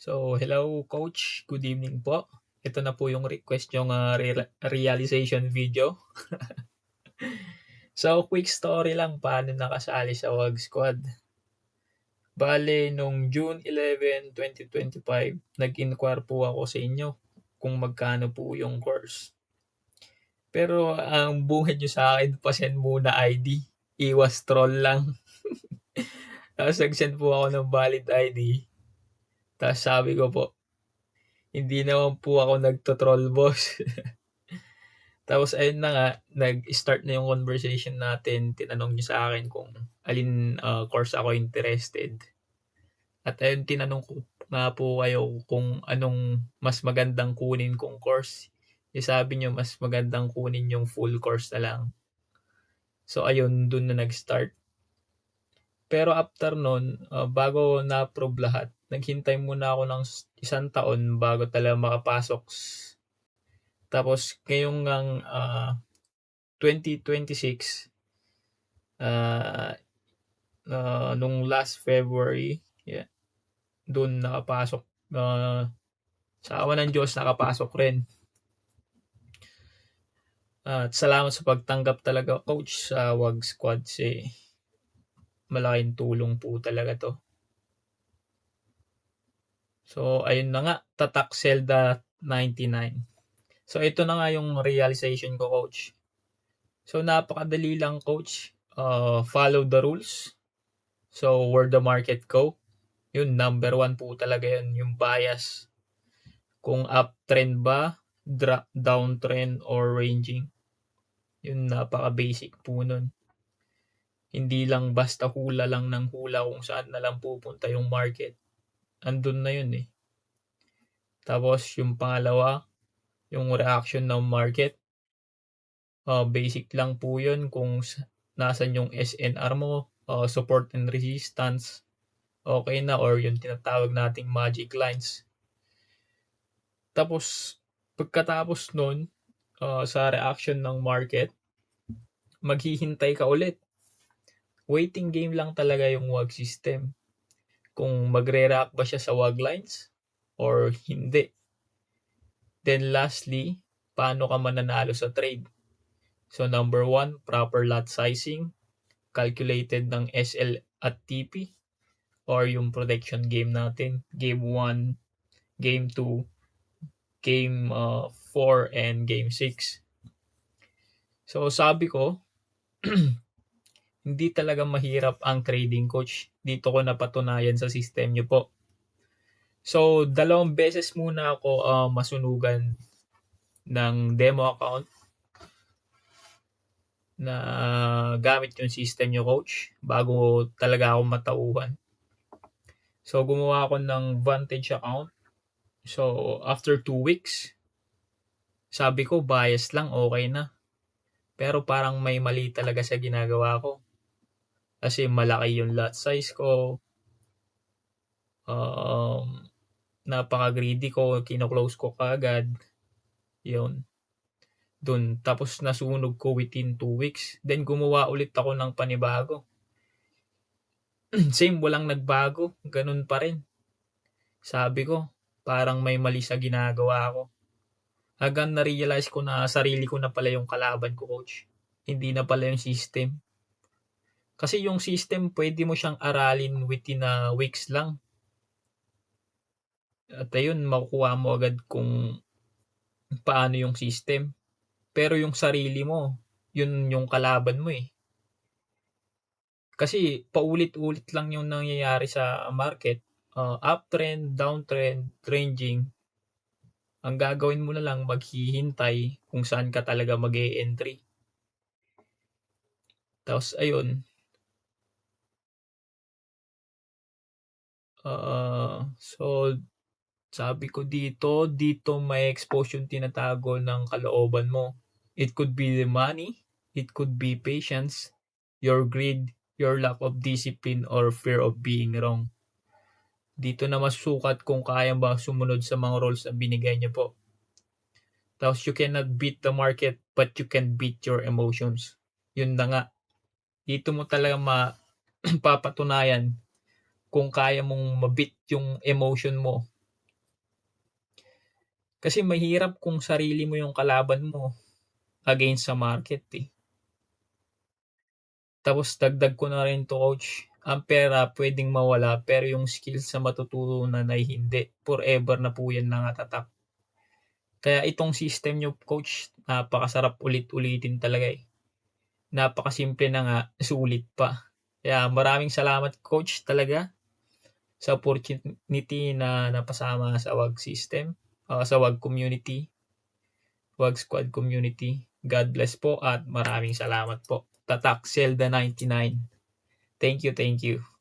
So, hello coach, good evening po. Ito na po yung request yung realization video. So, quick story lang paano nakasali sa WAG Squad. Bale, nung June 11, 2025, nag-inquire po ako sa inyo kung magkano po yung course. Pero ang buhat nyo sa akin, pasend muna ID. Iwas troll lang. Tapos nag-send po ako ng valid ID. Tapos sabi ko po, hindi naman po ako nagto-troll, boss. Tapos ayun na nga, nag-start na yung conversation natin. Tinanong niyo sa akin kung alin course ako interested. At ayun, tinanong ko nga po kayo kung anong mas magandang kunin kong course. Sabi niyo mas magandang kunin yung full course na lang. So ayun, dun na nag-start. Pero after nun, bago na-approve lahat, naghintay muna ako ng isang taon bago talaga makapasok. Tapos ngayong 2026, ah, nung last February, yeah, dun nakapasok. Sa awa ng Diyos, nakapasok rin. At salamat sa pagtanggap talaga, coach, sa WAG Squad. Malaking tulong po talaga to. So, ayun na nga, Tatak Zelda 99. So, ito na nga yung realization ko, coach. So, napakadali lang, coach. Follow the rules. So, where the market go. Yun, number one po talaga yun, yung bias. Kung uptrend ba, downtrend, or ranging. Yun, napaka-basic po nun. Hindi lang basta hula lang ng hula kung saan na lang pupunta yung market. Andun na yun eh. Tapos yung pangalawa, yung reaction ng market. Basic lang po yun kung nasan yung SNR mo, support and resistance, okay na, or yung tinatawag nating magic lines. Tapos, pagkatapos nun, sa reaction ng market, maghihintay ka ulit. Waiting game lang talaga yung WAG system. Kung magre-react ba siya sa WAG lines or hindi. Then lastly, paano ka mananalo sa trade? So number one, proper lot sizing, calculated ng SL at TP, or yung protection game natin, game 1, game 2, game 4, and game 6. So sabi ko, hindi talaga mahirap ang trading, coach. Dito ko napatunayan sa system nyo po. So, 2 beses muna ako masunugan ng demo account na gamit yung system nyo, coach, bago talaga ako matauhan. So, gumawa ako ng Vantage account. So, after 2 weeks, sabi ko, bias lang, okay na. Pero parang may mali talaga sa ginagawa ko. Kasi malaki yung lot size ko. Napaka-greedy ko. Kino-close ko kaagad. Yun. Dun. Tapos nasunog ko within 2 weeks. Then gumawa ulit ako ng panibago. Same, walang nagbago. Ganun pa rin. Sabi ko, parang may mali sa ginagawa ko. Hanggang na-realize ko na sarili ko na pala yung kalaban ko, coach. Hindi na pala yung system. Kasi yung system, pwede mo siyang aralin within weeks lang. At ayun, makukuha mo agad kung paano yung system. Pero yung sarili mo, yun yung kalaban mo eh. Kasi paulit-ulit lang yung nangyayari sa market. Uptrend, downtrend, ranging. Ang gagawin mo na lang, maghihintay kung saan ka talaga mag-e-entry. Tapos ayun, so sabi ko dito may expose yung tinatago ng kalooban mo. It could be the money, it could be patience, your greed, your lack of discipline, or fear of being wrong. Dito na masusukat kung kaya ba sumunod sa mga rules na binigay niyo po. Tapos you cannot beat the market, but you can beat your emotions. Yun na nga. Dito mo talaga mapapatunayan kung kaya mong mabit yung emotion mo Kasi mahirap kung sarili mo yung kalaban mo against sa market, eh. Tapos dagdag ko na rin 'to coach, ang pera puwedeng mawala pero yung skills na matututunan ay hindi. Forever na po yan nakatatak. Kaya itong system niyo coach, napakasarap ulit-ulitin talaga, eh. Napakasimple na nga, sulit pa. Kaya maraming salamat coach talaga sa opportunity na napasama sa WAG system, sa WAG community, WAG Squad community. God bless po at maraming salamat po. Tatak Zelda 99. Thank you, thank you.